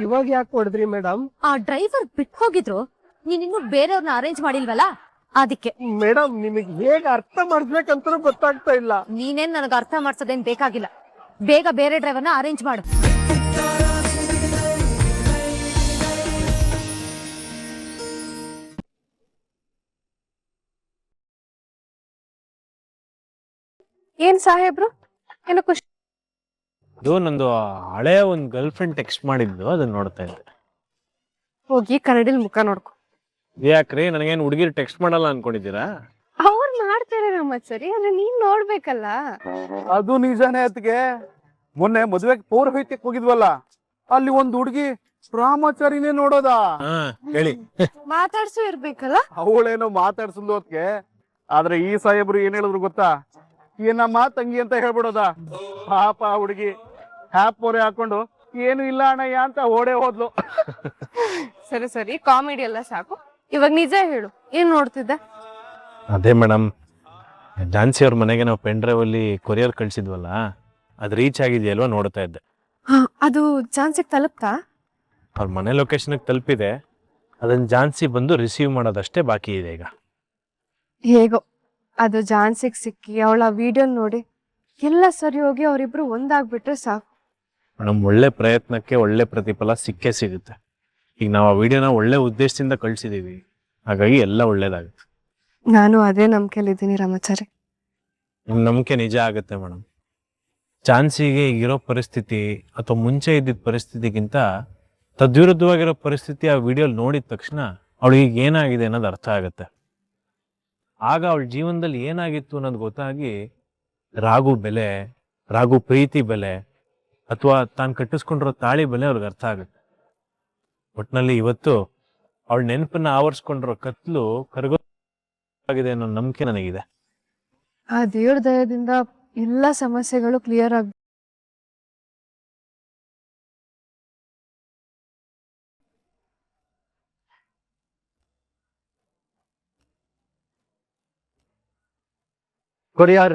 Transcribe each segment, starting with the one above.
ಇವಾಗ ಯಾಕೆ ಹೊಡೆದ್ರಿ ಮೇಡಮ್? ಆ ಡ್ರೈವರ್ ಬಿಟ್ಟು ಹೋಗಿದ್ರು, ನೀನ್ ಇನ್ನು ಬೇರೆಯವ್ರನ್ನ ಅರೇಂಜ್ ಮಾಡಿಲ್ವಲ್ಲ ಅದಕ್ಕೆ. ಮೇಡಮ್ ನಿಮಗೆ ಹೇಗೆ ಅರ್ಥ ಮಾಡಿಸ್ಬೇಕಂತ ಗೊತ್ತಾಗ್ತಾ ಇಲ್ಲ. ನೀನೇನ್ ನನಗೆ ಅರ್ಥ ಮಾಡ್ಸೋದೇನ್ ಬೇಕಾಗಿಲ್ಲ, ಬೇಗ ಬೇರೆ ಡ್ರೈವರ್ನ ಅರೇಂಜ್ ಮಾಡು. ಏನ್ ಸಾಹೇಬ್ರು ಏನೋ ಖುಷಿ? ಇದು ನಂದು ಹಳೆ ಒಂದ್ ಗರ್ಲ್ ಫ್ರೆಂಡ್ ಟೆಕ್ಸ್ಟ್ ಮಾಡಿದ್ದು, ಅದನ್ನ ನೋಡ್ತಾ ಇದ್ದೆ. ಹೋಗಿ ಕನ್ನಡಿಲ್ ಮುಖ ನೋಡ್ಕೊ. ಯಾಕ್ರಿ, ನನಗೇನು ಹುಡುಗಿರು ಟೆಕ್ಸ್ಟ್ ಮಾಡಲ್ಲ ಅನ್ಕೊಂಡಿದ್ದೀರಾ? ಅವ್ರು ಮಾಡ್ತಾರೆ ನಮ್ಮ ಸರಿ, ಆದ್ರೆ ನೀನ್ ನೋಡ್ಬೇಕಲ್ಲ. ಅದು ನಿಜಾನೇ. ಅದಕ್ಕೆ ಮೊನ್ನೆ ಮದುವೆಗೆ ಪೌರೋಹಿತ್ಯಕ್ಕೆ ಹೋಗಿದ್ವಲ್ಲ, ಅಲ್ಲಿ ಒಂದ್ ಹುಡುಗಿ ರಾಮಾಚಾರಿನೇ ನೋಡೋದ. ಹೇಳಿ. ಮಾತಾಡ್ಸು ಇರ್ಬೇಕಲ್ಲ. ಅವಳೇನೋ ಮಾತಾಡ್ಸಲ್ದು ಅದಕ್ಕೆ. ಆದ್ರೆ ಈ ಸಾಹೇಬ್ರು ಏನ್ ಹೇಳಿದ್ರು ಗೊತ್ತಾ? ಏನಮ್ಮ ತಂಗಿ ಅಂತ ಹೇಳ್ಬಿಡೋದ. ಪಾಪ ಹುಡುಗಿ ಹ್ಯಾಪ್ ಪೋರೆ ಹಾಕೊಂಡು ಏನು ಇಲ್ಲ ಅಣ್ಣಯ್ಯ ಅಂತ ಓಡೇ ಹೋದ್ಲು. ಸರಿ ಸರಿ, ಕಾಮಿಡಿ ಎಲ್ಲ ಸಾಕು. ಇವಾಗ ನಿಜ ಹೇಳು, ಏನ್ ನೋಡ್ತಿದ್ದೆ? ಅದೇ ಮೇಡಮ್, ಝಾನ್ಸಿ ಅವ್ರ ಮನೆಗೆ ನಾವು ಪೆನ್ ಡ್ರೈವ್ ಅಲ್ಲಿ ಕೊರಿಯರ್ ಕಳ್ಸಿದ್ವಲ್ಲ, ಅದು ರೀಚ್ ಆಗಿದೆಯಲ್ವಾ ನೋಡ್ತಾ ಇದ್ದೆ. ಅದು ಝಾನ್ಸಿಗೆ ತಲುಪ್ತಾ? ಅವ್ರ ಮನೆ ಲೊಕೇಶನ್ಗೆ ತಲುಪಿದೆ, ಅದನ್ನ ಝಾನ್ಸಿ ಬಂದು ರಿಸೀವ್ ಮಾಡೋದಷ್ಟೇ ಬಾಕಿ ಇದೆ ಈಗ. ಹೇಗೋ ಅದು ಝಾನ್ಸಿಗೆ ಸಿಕ್ಕಿ ಅವಳ ವಿಡಿಯೋ ನೋಡಿ ಎಲ್ಲ ಸರಿ ಹೋಗಿ ಅವರಿಬ್ರು ಒಂದಾಗ್ಬಿಟ್ರೆ ಸಾಕು. ಮೇಡಮ್, ಒಳ್ಳೆ ಪ್ರಯತ್ನಕ್ಕೆ ಒಳ್ಳೆ ಪ್ರತಿಫಲ ಸಿಕ್ಕೇ ಸಿಗುತ್ತೆ. ಈಗ ನಾವು ಆ ವಿಡಿಯೋನ ಒಳ್ಳೆ ಉದ್ದೇಶದಿಂದ ಕಳ್ಸಿದೀವಿ, ಹಾಗಾಗಿ ಎಲ್ಲ ಒಳ್ಳೇದಾಗುತ್ತೆ. ನಾನು ಅದೇ ನಂಬಿಕೆಲಿದ್ದೀನಿ ರಾಮಾಚಾರಿ. ನಿಮ್ ನಂಬಿಕೆ ನಿಜ ಆಗುತ್ತೆ ಮೇಡಮ್. ಚಾನ್ಸಿಗೆ ಈಗಿರೋ ಪರಿಸ್ಥಿತಿ ಅಥವಾ ಮುಂಚೆ ಇದ್ದಿದ್ದ ಪರಿಸ್ಥಿತಿಗಿಂತ ತದ್ವಿರುದ್ಧವಾಗಿರೋ ಪರಿಸ್ಥಿತಿ ಆ ವಿಡಿಯೋಲಿ ನೋಡಿದ ತಕ್ಷಣ ಅವಳಿಗೆ ಏನಾಗಿದೆ ಅನ್ನೋದು ಅರ್ಥ ಆಗುತ್ತೆ. ಆಗ ಅವಳ ಜೀವನದಲ್ಲಿ ಏನಾಗಿತ್ತು ಅನ್ನೋದು ಗೊತ್ತಾಗಿ ರಾಘು ಬೆಲೆ, ರಾಘು ಪ್ರೀತಿ ಬೆಲೆ, ಅಥವಾ ತಾನು ಕಟ್ಟಿಸ್ಕೊಂಡಿರೋ ತಾಳಿ ಬೆಲೆ ಅವ್ರಿಗೆ ಅರ್ಥ ಆಗುತ್ತೆ. ಒಟ್ಟಿನಲ್ಲಿ ಇವತ್ತು ಅವಳ ನೆನಪನ್ನ ಆವರಿಸ್ಕೊಂಡಿರೋ ಕತ್ಲು ಕರಗೋಗಿದೆ ಅನ್ನೋ ನಂಬಿಕೆ ನನಗಿದೆ. ಆ ದೇವ್ರ ದಯದಿಂದ ಎಲ್ಲ ಸಮಸ್ಯೆಗಳು ಕ್ಲಿಯರ್ ಆಗ. ಕೊರಿಯರ್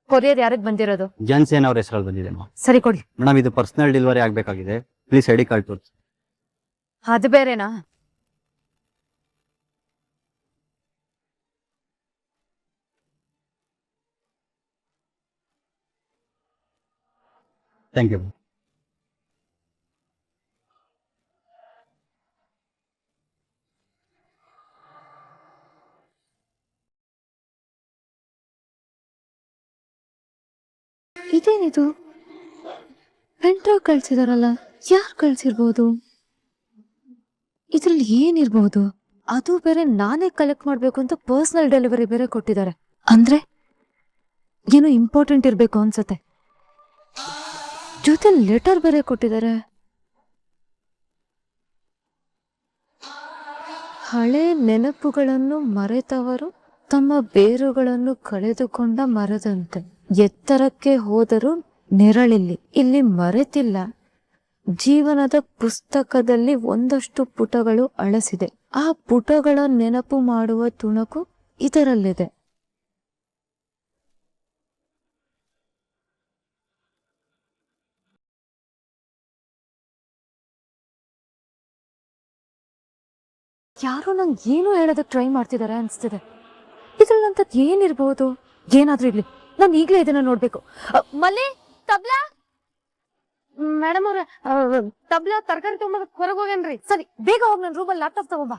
ಕೊರಿಯರ್ ಯಾರಿಗೆ ಬಂದಿರೋದು? ಜಾನ್ಸನ್ ಅವ್ರ ಹೆಸರಲ್ಲಿ ಬಂದಿದೆ. ಸರಿ ಕೊಡಿ. ಮೇಡಮ್, ಇದು ಪರ್ಸನಲ್ ಡೆಲಿವರಿ ಆಗ್ಬೇಕಾಗಿದೆ, ಪ್ಲೀಸ್ ಐಡಿ ಕಾರ್ಡ್ ತೋರಿಸಿ. ಅದು ಬೇರೆನಾ? Thank you. ಇದೇನಿದು? ಪೆಂಡ್ರೈವ್ ಕಳ್ಸಿದಾರಲ್ಲ, ಯಾರು ಕಳ್ಸಿರ್ಬೋದು? ಇದ್ರಲ್ಲಿ ಏನಿರ್ಬಹುದು? ಅದು ಬೇರೆ ನಾನೇ ಕಲೆಕ್ಟ್ ಮಾಡ್ಬೇಕು ಅಂತ ಪರ್ಸನಲ್ ಡೆಲಿವರಿ ಬೇರೆ ಕೊಟ್ಟಿದ್ದಾರೆ. ಅಂದ್ರೆ ಏನೋ ಇಂಪಾರ್ಟೆಂಟ್ ಇರ್ಬೇಕು ಅನ್ಸತ್ತೆ. ಜೊತೆ ಲೆಟರ್ ಬೇರೆ ಕೊಟ್ಟಿದ್ದಾರೆ. ಹಳೆ ನೆನಪುಗಳನ್ನು ಮರೆತವರು ತಮ್ಮ ಬೇರುಗಳನ್ನು ಕಳೆದುಕೊಂಡ ಮರದಂತೆ ಎತ್ತರಕ್ಕೆ ಹೋದರೂ ನೆರಳಿಲ್ಲಿ. ಇಲ್ಲಿ ಮರೆತಿಲ್ಲ. ಜೀವನದ ಪುಸ್ತಕದಲ್ಲಿ ಒಂದಷ್ಟು ಪುಟಗಳು ಅಳಸಿದೆ. ಆ ಪುಟಗಳ ನೆನಪು ಮಾಡುವ ತುಣುಕು ಇದರಲ್ಲಿದೆ. ಯಾರೋ ನಂಗೆ ಏನೋ ಹೇಳೋದಕ್ಕೆ ಟ್ರೈ ಮಾಡ್ತಿದ್ದಾರೆ ಅನ್ಸ್ತಿದೆ. ಇದ್ರಲ್ಲಂತದ್ ಏನಿರ್ಬಹುದು? ಏನಾದ್ರೂ ಇರ್ಲಿ, ನಾನು ಈಗಲೇ ಇದನ್ನ ನೋಡ್ಬೇಕು. ಮಲ್ಲಿ, ತಬ್ಲಾ ಮೇಡಮ್ ಅವ್ರ, ತಬ್ಲಾ ತರಕಾರಿ ತಗೊಂಬ ಹೊರಗೆ ಹೋಗೇನ್ರಿ. ಸರಿ, ಬೇಗ ಹೋಗಿ ನನ್ನ ರೂಮಲ್ಲಿ ಲ್ಯಾಪ್ಟಾಪ್ ತಗೊಂಬ.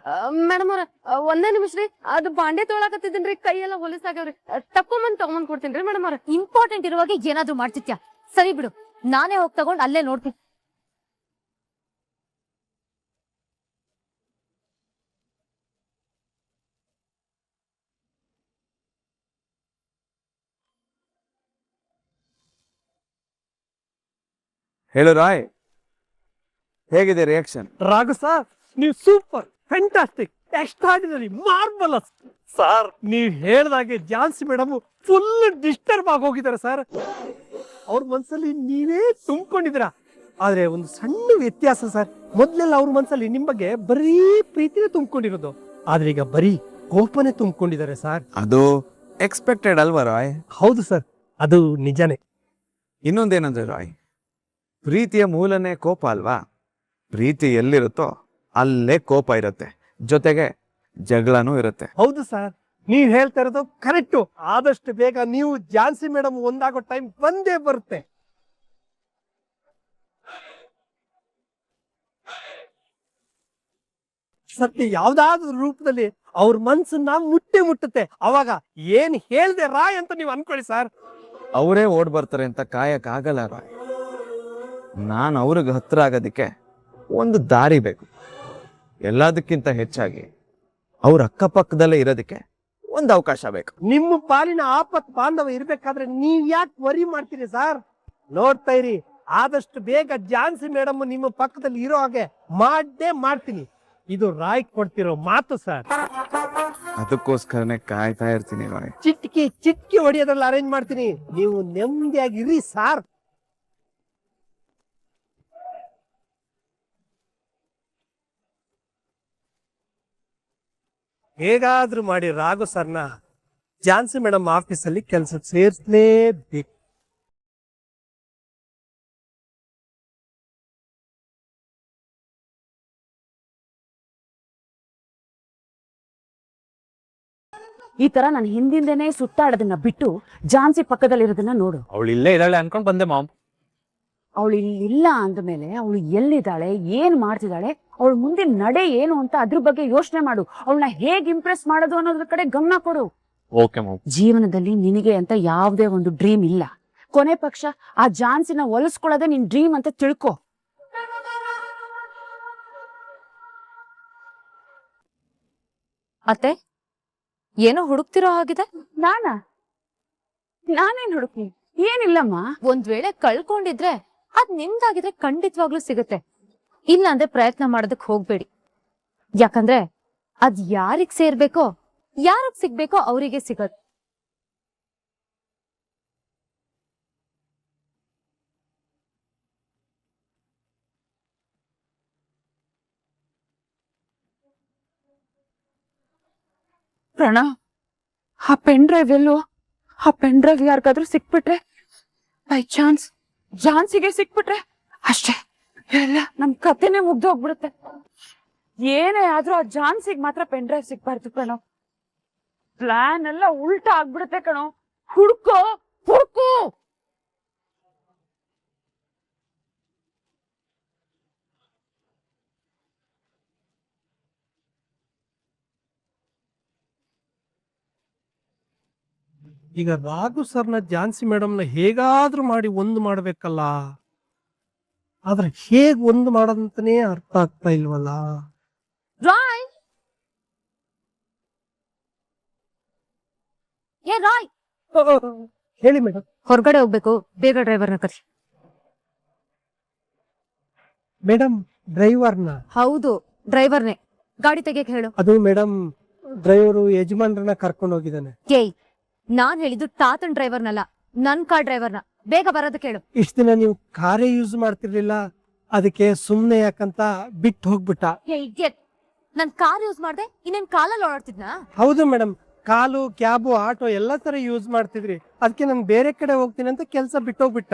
ಮೇಡಮ್ ಅವ್ರ, ಒಂದೇ ನಿಮಿಷ ರೀ, ಅದು ಬಾಂಡೆ ತೊಳಕತ್ತಿದ್ದೀನ್ರಿ, ಕೈಯೆಲ್ಲ ಹೊಲಸಾಗ್ಯಾವ್ರಿ. ತಕೊಂಬಂದ್ ತಗೊಂಬಂದ್ ಕೊಡ್ತೀನಿ ಮೇಡಮ್ ಅವ್ರ. ಇಂಪಾರ್ಟೆಂಟ್ ಇರುವಾಗ ಏನಾದ್ರೂ ಮಾಡ್ತಿತ್ಯಾ? ಸರಿ ಬಿಡು, ನಾನೇ ಹೋಗಿ ತಗೊಂಡ್ ಅಲ್ಲೇ ನೋಡ್ತೀನಿ. ಹೇಳು ರಾಯ್, ಹೇಗಿದೆ ರಿಯಾಕ್ಷನ್? ರಾಘು ಸರ್, ನೀವು super, fantastic, extraordinary, marvellous sir. ನೀವು ಹೇಳ್ದಾಗೆ ಝಾನ್ಸಿ ಮೇಡಮ್ ಫುಲ್ ಡಿಸ್ಟರ್ಬ್ ಆಗಿ ಹೋಗಿದ್ದಾರೆ ಸರ್. ಅವ್ರ ಮನ್ಸಲ್ಲಿ ನೀವೇ ತುಂಬಿಕೊಂಡಿದ್ದೀರಾ. ಆದ್ರೆ ಒಂದು ಸಣ್ಣ ವ್ಯತ್ಯಾಸ ಸರ್. ಮೊದ್ಲೆಲ್ಲ ಅವ್ರ ಮನ್ಸಲ್ಲಿ ನಿಮ್ ಬಗ್ಗೆ ಬರೀ ಪ್ರೀತಿನೇ ತುಂಬಿಕೊಂಡಿರೋದು, ಆದ್ರೆ ಈಗ ಬರೀ ಕೋಪನೇ ತುಂಬಿಕೊಂಡಿದ್ದಾರೆ ಸರ್. ಅದು ಎಕ್ಸ್ಪೆಕ್ಟೆಡ್ ಅಲ್ವಾ ರಾಯ್? ಹೌದು ಸರ್, ಅದು ನಿಜನೇ. ಇನ್ನೊಂದೇನಂದ್ರೆ ರಾಯ್, ಪ್ರೀತಿಯ ಮೂಲನೇ ಕೋಪ ಅಲ್ವಾ? ಪ್ರೀತಿ ಎಲ್ಲಿರುತ್ತೋ ಅಲ್ಲೇ ಕೋಪ ಇರುತ್ತೆ, ಜೊತೆಗೆ ಜಗಳನೂ ಇರುತ್ತೆ. ಹೌದು ಸರ್, ನೀವ್ ಹೇಳ್ತಾ ಇರೋದು ಕರೆಕ್ಟು. ಆದಷ್ಟು ಬೇಗ ನೀವು ಝಾನ್ಸಿ ಮೇಡಮ್ ಒಂದಾಗೋ ಟೈಮ್ ಬಂದೇ ಬರುತ್ತೆ. ಸತ್ಯ ಯಾವ್ದಾದ್ರು ರೂಪದಲ್ಲಿ ಅವ್ರ ಮನ್ಸನ್ನ ಮುಟ್ಟುತ್ತೆ. ಅವಾಗ ಏನ್ ಹೇಳ್ದೆ ರಾಯ್ ಅಂತ ನೀವು ಅನ್ಕೊಳ್ಳಿ ಸರ್. ಅವರೇ ಓಡ್ ಬರ್ತಾರೆ ಅಂತ ಕಾಯಕ್ ಆಗಲ್ಲ ರಾಯ್. ನಾನು ಅವ್ರಿಗೆ ಹತ್ರ ಆಗೋದಕ್ಕೆ ಒಂದು ದಾರಿ ಬೇಕು. ಎಲ್ಲದಕ್ಕಿಂತ ಹೆಚ್ಚಾಗಿ ಅವ್ರ ಅಕ್ಕಪಕ್ಕದಲ್ಲೇ ಇರೋದಕ್ಕೆ ಒಂದು ಅವಕಾಶ ಬೇಕು. ನಿಮ್ಮ ಪಾಲಿನ ಆಪತ್ ಬಾಂಧವ ಇರ್ಬೇಕಾದ್ರೆ ನೀವ್ ಯಾಕೆ ವರಿ ಮಾಡ್ತೀರಿ ಸರ್? ನೋಡ್ತಾ ಇರಿ, ಆದಷ್ಟು ಬೇಗ ಝಾನ್ಸಿ ಮೇಡಮ್ ನಿಮ್ಮ ಪಕ್ಕದಲ್ಲಿ ಇರೋ ಹಾಗೆ ಮಾಡ್ತೀನಿ. ಇದು ರಾಯ್ ಕೊಡ್ತಿರೋ ಮಾತು ಸರ್. ಅದಕ್ಕೋಸ್ಕರನೇ ಕಾಯ್ತಾ ಇರ್ತೀನಿ ರಾಯ್. ಚಿಟ್ಕಿ ಹೊಡಿಯೋದ್ರಲ್ಲಿ ಅರೇಂಜ್ ಮಾಡ್ತೀನಿ. ನೀವು ನೆಮ್ಮದಿಯಾಗಿರಿ ಸಾರ್. ಹೇಗಾದ್ರೂ ಮಾಡಿ ರಾಘು ಸರ್ನ ಝಾನ್ಸಿ ಮೇಡಮ್ ಆಫೀಸಲ್ಲಿ ಕೆಲಸಕ್ಕೆ ಸೇರಿಸಲೇಬೇಕು. ಈ ತರ ನಾನು ಹಿಂದಿಂದೇನೆ ಸುತ್ತಾಡೋದನ್ನ ಬಿಟ್ಟು ಝಾನ್ಸಿ ಪಕ್ಕದಲ್ಲಿರೋದನ್ನ ನೋಡು. ಅವಳು ಇಲ್ಲೇ ಇದ್ದಾಳೆ ಅನ್ಕೊಂಡ್ ಬಂದೆ ಮಾಮ್. ಅವಳು ಇಲ್ಲ ಅಂದ್ಮೇಲೆ ಅವಳು ಎಲ್ಲಿದ್ದಾಳೆ, ಏನ್ ಮಾಡ್ತಿದ್ದಾಳೆ, ಅವಳು ಮುಂದಿನ ನಡೆ ಏನು ಅಂತ ಅದ್ರ ಬಗ್ಗೆ ಯೋಚನೆ ಮಾಡು. ಅವಳನ್ನ ಹೇಗ್ ಇಂಪ್ರೆಸ್ ಮಾಡೋದು ಅನ್ನೋದ್ರ ಕಡೆ ಗಮನ ಕೊಡು. Okay ma'am. ಜೀವನದಲ್ಲಿ ನಿನಗೆ ಅಂತ ಯಾವುದೇ ಒಂದು ಡ್ರೀಮ್ ಇಲ್ಲ. ಕೊನೆ ಪಕ್ಷ ಆ ಝಾನ್ಸಿನ ಒಲಿಸ್ಕೊಳ್ಳೋದೇ ನಿನ್ ಡ್ರೀಮ್ ಅಂತ ತಿಳ್ಕೊ. ಅತ್ತೆ, ಏನೋ ಹುಡುಕ್ತಿರೋ ಹಾಗಿದೆ. ನಾನೇನ್ ಹುಡುಕಿ? ಏನಿಲ್ಲಮ್ಮ. ಒಂದ್ ವೇಳೆ ಕಳ್ಕೊಂಡಿದ್ರೆ ಅದ್ ನಿಮ್ದಾಗಿದ್ರೆ ಖಂಡಿತವಾಗ್ಲೂ ಸಿಗುತ್ತೆ. ಇಲ್ಲಾಂದ್ರೆ ಪ್ರಯತ್ನ ಮಾಡೋದಕ್ ಹೋಗ್ಬೇಡಿ. ಯಾಕಂದ್ರೆ ಅದ್ ಯಾರಿಗ್ ಸೇರ್ಬೇಕೋ, ಯಾರಿಗ್ ಸಿಗ್ಬೇಕೋ ಅವರಿಗೆ ಸಿಗತ್. ಪ್ರಣವ್, ಆ ಪೆನ್ ಡ್ರೈವ್ ಎಲ್ಲೋ? ಆ ಪೆನ್ ಡ್ರೈವ್ ಯಾರಿಗಾದ್ರೂ ಸಿಕ್ಬಿಟ್ರೆ, ಬೈ ಚಾನ್ಸ್ ಝಾನ್ಸಿಗೆ ಸಿಕ್ಬಿಟ್ರೆ ಅಷ್ಟೇ, ಎಲ್ಲ ನಮ್ ಕತೆನೆ ಮುಗ್ದೋಗ್ಬಿಡುತ್ತೆ. ಏನೇ ಆದ್ರೂ ಆ ಝಾನ್ಸಿಗೆ ಮಾತ್ರ ಪೆನ್ ಡ್ರೈವ್ ಸಿಕ್ಬಾರ್ದು ಕಣೋ. ಪ್ಲಾನ್ ಎಲ್ಲ ಉಲ್ಟಾ ಆಗ್ಬಿಡುತ್ತೆ ಕಣೋ. ಹುಡ್ಕೋ. ಈಗ ರಾಘು ಸರ್ನ ಝಾನ್ಸಿ ಮೇಡಮ್ನ ಹೇಗಾದ್ರೂ ಮಾಡಿ ಒಂದು ಮಾಡ್ಬೇಕಲ್ಲ. ಆದ್ರೆ ಹೇಗ್ ಒಂದು ಮಾಡೋದಂತಾನೇ ಅರ್ಥ ಆಗ್ತಾ ಇಲ್ವಲ್ಲ. ರಾಯ್, ಏ ರಾಯ್, ಹೇಳಿ ಮೇಡಮ್. ಹೊರಗಡೆ ಹೋಗ್ಬೇಕು, ಬೇಗ ಡ್ರೈವರ್ನ ಕರಿ. ಮೇಡಮ್, ಡ್ರೈವರ್ನ? ಹೌದು, ಡ್ರೈವರ್ನೇ. ಗಾಡಿ ತೆಗಿಯಕ್ ಹೇಳು. ಅದು ಮೇಡಮ್, ಡ್ರೈವರು ಯಜಮಾನ್ರನ್ನ ಕರ್ಕೊಂಡು ಹೋಗಿದ್ದಾನೆ. ಏಯ್, ನಾನ್ ಹೇಳಿದ್ದು ತಾತನ್ ಡ್ರೈವರ್ನಲ್ಲ, ನನ್ ಕಾರ್ ಡ್ರೈವರ್ನ. ಬೇಗ ಬರೋದಕ್ಕೆ ಹೇಳು. ಇಷ್ಟ ದಿನ ನೀವು ಕಾರೇ ಯೂಸ್ ಮಾಡ್ತಿರ್ಲಿಲ್ಲ, ಅದಕ್ಕೆ ಸುಮ್ನೆ ಯಾಕಂತ ಬಿಟ್ಟು ಹೋಗ್ಬಿಟ್ಟ. ನನ್ ಕಾರ್ ಯೂಸ್ ಮಾಡ್ದೆ, ಇನ್ನೇನ್ ಕಾಲಲ್ಲಿ ಓಡಾಡ್ತಿದ್ನಾ? ಹೌದು ಮೇಡಮ್, ಕಾಲು, ಕ್ಯಾಬು, ಆಟೋ ಎಲ್ಲಾ ತರ ಯೂಸ್ ಮಾಡ್ತಿದ್ರಿ. ಅದಕ್ಕೆ ನಾನು ಬೇರೆ ಕಡೆ ಹೋಗ್ತೀನಿ ಅಂತ ಕೆಲಸ ಬಿಟ್ಟೋಗ್ಬಿಟ್ಟ.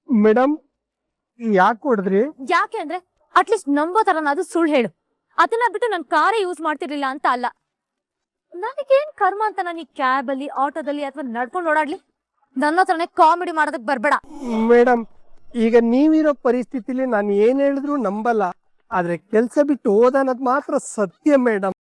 ಮೇಡಮ್, ಯಾಕೆ ಹೊಡೆದ್ರಿ? ಯಾಕೆ ಅಂದ್ರೆ ಅಟ್ಲೀಸ್ಟ್ ನಂಬೋ ತರನಾದ್ರೂ ಸುಳ್ಳು ಹೇಳು. ಅದನ್ನ ಬಿಟ್ಟು ನನ್ ಕಾರೇ ಯೂಸ್ ಮಾಡ್ತಿರ್ಲಿಲ್ಲ ಅಂತ ಅಲ್ಲ. ನನಗೇನ್ ಕರ್ಮ ಅಂತ ನಾನು ಈ ಕ್ಯಾಬ್ ಅಲ್ಲಿ, ಆಟೋದಲ್ಲಿ ಅಥವಾ ನಡ್ಕೊಂಡು ಓಡಾಡ್ಲಿ? ನನ್ನ ಹತ್ರನೇ ಕಾಮಿಡಿ ಮಾಡೋದಕ್ ಬರ್ಬೇಡ. ಮೇಡಮ್, ಈಗ ನೀವಿರೋ ಪರಿಸ್ಥಿತಿಲಿ ನಾನು ಏನ್ ಹೇಳಿದ್ರು ನಂಬಲ್ಲ. ಆದ್ರೆ ಕೆಲ್ಸ ಬಿಟ್ಟು ಹೋದ ಅನ್ನೋದು ಮಾತ್ರ ಸತ್ಯ ಮೇಡಮ್.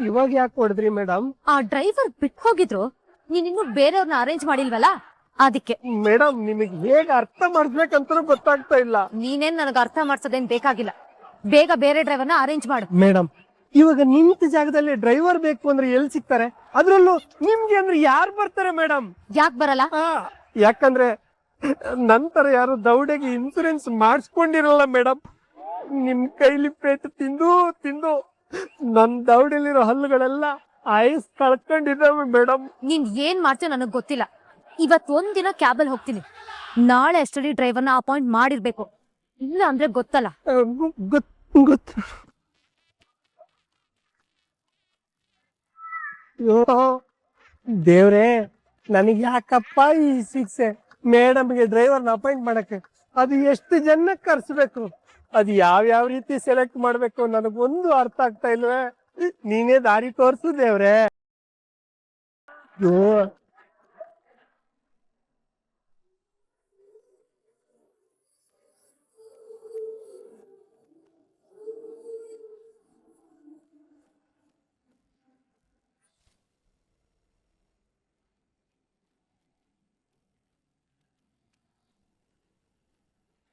ಇವಾಗ ಯಾಕೆ ಹೊಡೆದ್ರಿ ಮೇಡಮ್? ಆ ಡ್ರೈವರ್ ಬಿಟ್ಟು ಹೋಗಿದ್ರು, ನೀನ್ ಇನ್ನು ಬೇರೆಯವ್ರನ್ನ ಅರೇಂಜ್ ಮಾಡಿಲ್ವಲ್ಲ, ಅದಕ್ಕೆ. ಮೇಡಮ್, ನಿಮಗೆ ಹೇಗೆ ಅರ್ಥ ಮಾಡಿಸ್ಬೇಕಂತ ಗೊತ್ತಾಗ್ತಾ ಇಲ್ಲ. ನೀನೇನ್ ನನಗೆ ಅರ್ಥ ಮಾಡ್ಸೋದೇನ್ ಬೇಕಾಗಿಲ್ಲ. ಬೇಗ ಬೇರೆ ಡ್ರೈವರ್ನ ಅರೇಂಜ್ ಮಾಡು. ಮೇಡಮ್, ಇವಾಗ ನಿಂತ ಜಾಗದಲ್ಲಿ ಡ್ರೈವರ್ ಬೇಕು ಅಂದ್ರೆ ಎಲ್ಲಿ ಸಿಗ್ತಾರೆ? ಅದ್ರಲ್ಲೂ ನಿಮ್ಗೆ ಅಂದ್ರೆ ಯಾರು ಬರ್ತಾರೆ ಮೇಡಮ್? ಯಾಕೆ ಬರಲ್ಲ? ಯಾಕಂದ್ರೆ ನಂತರ ಯಾರು ದೌಡೆಗೆ ಇನ್ಸೂರೆನ್ಸ್ ಮಾಡಿಸ್ಕೊಂಡಿರಲ್ಲ ಮೇಡಮ್. ನಿಮ್ ಕೈಲಿ ಪೇಟು ತಿಂದು ತಿಂದು ನನ್ ದೌಡೆಲಿರೋ ಹಲ್ಲುಗಳೆಲ್ಲ ಐಸ್ ಕಳ್ಕೊಂಡಿದ್ದಾವೆ ಮೇಡಮ್. ನೀನ್ ಏನ್ ಮಾಡ್ತೀಯ ನನಗ್ ಗೊತ್ತಿಲ್ಲ. ಇವತ್ ಒಂದಿನ ಕ್ಯಾಬಲ್ಲಿ ಹೋಗ್ತೀನಿ. ನಾಳೆ ಅಷ್ಟರಲ್ಲಿ ಡ್ರೈವರ್ನ ಅಪಾಯಿಂಟ್ ಮಾಡಿರ್ಬೇಕು, ಇಲ್ಲ ಅಂದ್ರೆ ಗೊತ್ತಲ್ಲ. ಗೊತ್ತು. ದೇವ್ರೇ, ನನಗೆ ಯಾಕಪ್ಪ ಈ ಶಿಕ್ಷೆ? ಮೇಡಮ್ಗೆ ಡ್ರೈವರ್ನ ಅಪಾಯಿಂಟ್ ಮಾಡಕ್ಕೆ ಅದು ಎಷ್ಟು ಜನ ಕರ್ಸ್ಬೇಕು, ಅದು ಯಾವ ರೀತಿ ಸೆಲೆಕ್ಟ್ ಮಾಡ್ಬೇಕು ನನಗೊಂದು ಅರ್ಥ ಆಗ್ತಾ ಇಲ್ವೇ. ನೀನೇ ದಾರಿ ತೋರ್ಸು ದೇವ್ರೆ.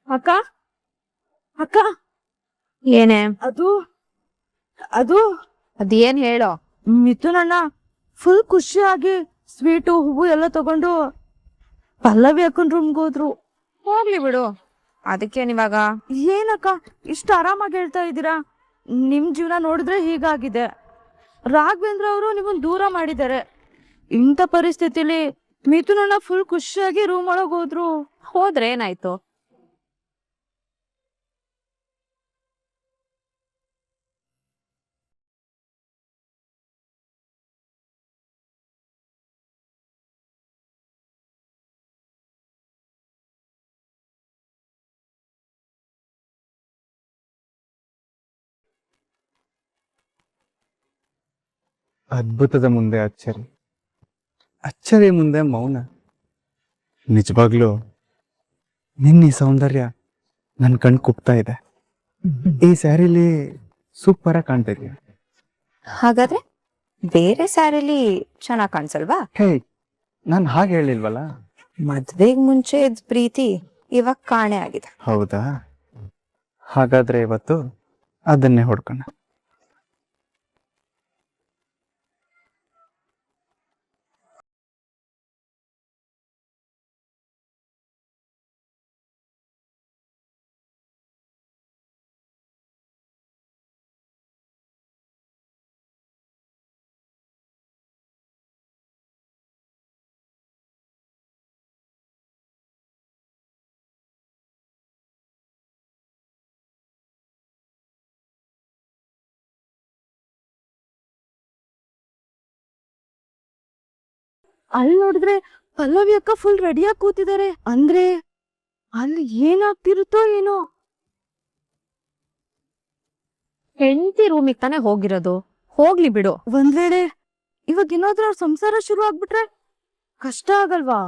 ಅಕ್ಕ ಅಕ್ಕ ಏನೇ ಅದು ಅದು ಅದೇನ್ ಹೇಳೋ? ಮಿಥುನ್ ಅಣ್ಣ ಫುಲ್ ಖುಷಿಯಾಗಿ ಸ್ವೀಟು ಹೂವು ಎಲ್ಲ ತಗೊಂಡು ಪಲ್ಲವಿ ಅಕ್ಕನ್ ರೂಮ್ಗೆ ಹೋದ್ರು. ಹೋಗ್ಲಿ ಬಿಡು, ಅದಕ್ಕೇನಿವಾಗ? ಏನಕ್ಕ ಇಷ್ಟು ಆರಾಮಾಗಿ ಹೇಳ್ತಾ ಇದ್ದೀರಾ? ನಿಮ್ ಜೀವನ ನೋಡಿದ್ರೆ ಹೀಗಾಗಿದೆ. ರಾಘವೇಂದ್ರ ಅವರು ನಿಮ್ಮನ್ ದೂರ ಮಾಡಿದ್ದಾರೆ. ಇಂಥ ಪರಿಸ್ಥಿತಿಲಿ ಮಿಥುನ್ ಅಣ್ಣ ಫುಲ್ ಖುಷಿಯಾಗಿ ರೂಮ್ ಒಳಗ್ ಹೋದ್ರು. ಹೋದ್ರೆ ಏನಾಯ್ತು? ಅದ್ಭುತದ ಮುಂದೆ ಅಚ್ಚರಿ, ಅಚ್ಚರಿ ಮುಂದೆ ಮೌನ. ನಿಜವಾಗ್ಲೂ ನಿನ್ನ ಈ ಸೌಂದರ್ಯ ನನ್ ಕಣ್ ಕುಪ್ತಾ ಇದೆ. ಈ ಸ್ಯಾರಿಲಿ ಸೂಪರ್ ಆಗಿ ಕಾಣ್ತಾ ಇದೀಯ. ಹಾಗಾದ್ರೆ ಬೇರೆ ಸ್ಯಾರಿಲಿ ಚೆನ್ನಾಗ್ ಕಾಣಿಸಲ್ವಾ? ಹೇ, ನಾನ್ ಹಾಗೆ ಹೇಳಿಲ್ವಲ್ಲ. ಮದ್ವೆಗ್ ಮುಂಚೆ ಇದ್ ಪ್ರೀತಿ ಇವಾಗ ಕಾಣೆ ಆಗಿದೆ. ಹೌದಾ? ಹಾಗಾದ್ರೆ ಇವತ್ತು ಅದನ್ನೇ ಹೊಡ್ಕೋಣ. ಅಲ್ಲಿ ನೋಡಿದ್ರೆ ಪಲ್ಲವಿ ಅಕ್ಕ ಫುಲ್ ರೆಡಿಯಾಗಿ ಕೂತಿದ್ದಾರೆ. ಅಂದ್ರೆ ಅಲ್ಲಿ ಏನಾಗ್ತಿರುತ್ತೋ ಏನೋ. ಹೆಂಡತಿ ರೂಮಿಗೆ ತಾನೇ ಹೋಗಿರೋದು, ಹೋಗ್ಲಿ ಬಿಡು. ಒಂದ್ ವೇಳೆ ಇವಾಗ ಏನಾದ್ರೂ ಅವ್ರ ಸಂಸಾರ ಶುರು ಆಗ್ಬಿಟ್ರೆ ಕಷ್ಟ ಆಗಲ್ವಾ?